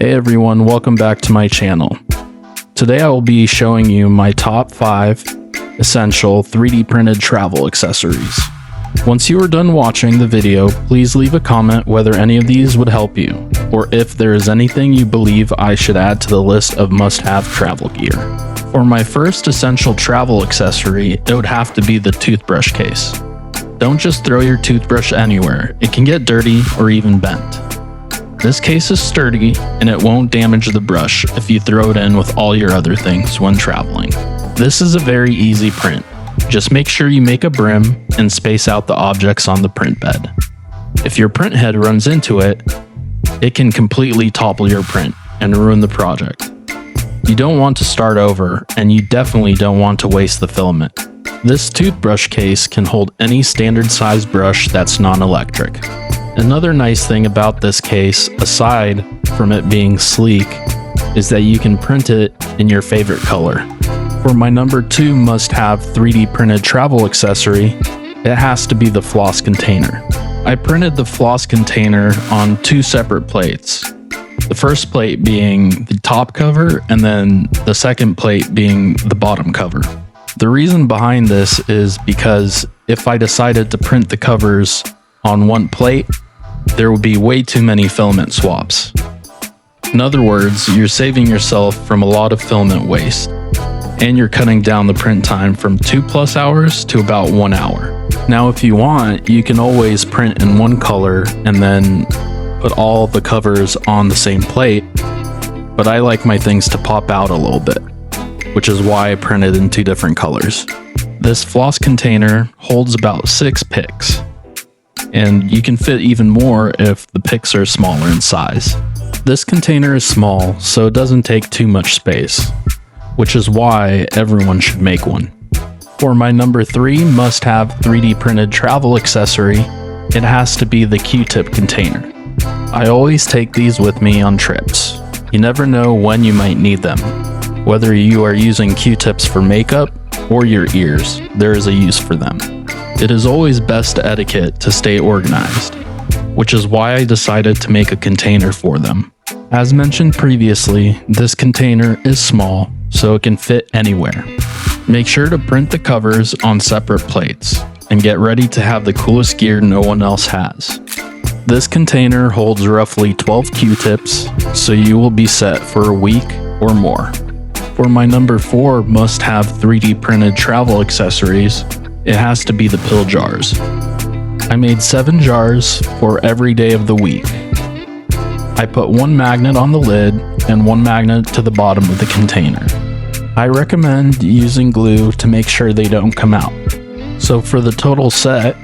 Hey everyone, welcome back to my channel. Today I will be showing you my top 5 essential 3D printed travel accessories. Once you are done watching the video, please leave a comment whether any of these would help you, or if there is anything you believe I should add to the list of must-have travel gear. For my first essential travel accessory, it would have to be the toothbrush case. Don't just throw your toothbrush anywhere, it can get dirty or even bent. This case is sturdy and it won't damage the brush if you throw it in with all your other things when traveling. This is a very easy print. Just make sure you make a brim and space out the objects on the print bed. If your print head runs into it, it can completely topple your print and ruin the project. You don't want to start over, and you definitely don't want to waste the filament. This toothbrush case can hold any standard size brush that's non-electric. Another nice thing about this case, aside from it being sleek, is that you can print it in your favorite color. For my number 2 must-have 3D printed travel accessory, it has to be the Floss Container. I printed the Floss Container on 2 separate plates. The first plate being the top cover, and then the second plate being the bottom cover. The reason behind this is because if I decided to print the covers on one plate, there would be way too many filament swaps. In other words, you're saving yourself from a lot of filament waste, and you're cutting down the print time from 2+ hours to about 1 hour. Now if you want, you can always print in one color and then put all the covers on the same plate, but I like my things to pop out a little bit, which is why I printed in 2 different colors. This Floss Container holds about 6 picks, and you can fit even more if the picks are smaller in size. This container is small, so it doesn't take too much space, which is why everyone should make one. For my number 3 must-have 3D printed travel accessory, it has to be the Q-tip container. I always take these with me on trips. You never know when you might need them. Whether you are using Q-tips for makeup or your ears, there is a use for them. It is always best etiquette to stay organized, which is why I decided to make a container for them. As mentioned previously, this container is small, so it can fit anywhere. Make sure to print the covers on separate plates, and get ready to have the coolest gear no one else has. This container holds roughly 12 Q-tips, so you will be set for a week or more. For my number 4 must-have 3D printed travel accessories, it has to be the pill jars. I made 7 jars for every day of the week. I put 1 magnet on the lid and 1 magnet to the bottom of the container. I recommend using glue to make sure they don't come out. So for the total set,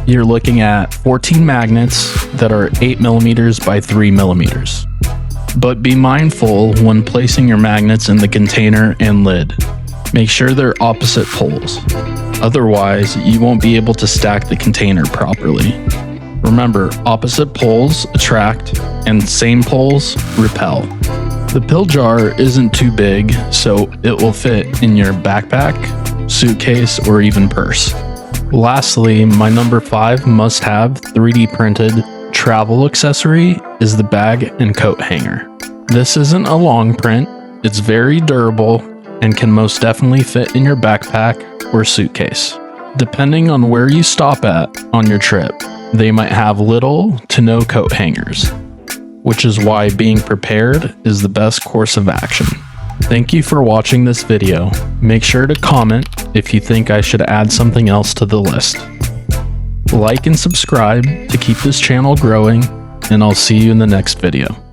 you're looking at 14 magnets that are 8mm by 3mm. But be mindful when placing your magnets in the container and lid. Make sure they're opposite poles. Otherwise, you won't be able to stack the container properly. Remember, opposite poles attract and same poles repel. The pill jar isn't too big, so it will fit in your backpack, suitcase, or even purse. Lastly, my number 5 must-have 3D printed travel accessory is the bag and coat hanger. This isn't a long print, it's very durable, and can most definitely fit in your backpack or suitcase. Depending on where you stop at on your trip, they might have little to no coat hangers, which is why being prepared is the best course of action. Thank you for watching this video. Make sure to comment if you think I should add something else to the list. Like and subscribe to keep this channel growing, and I'll see you in the next video.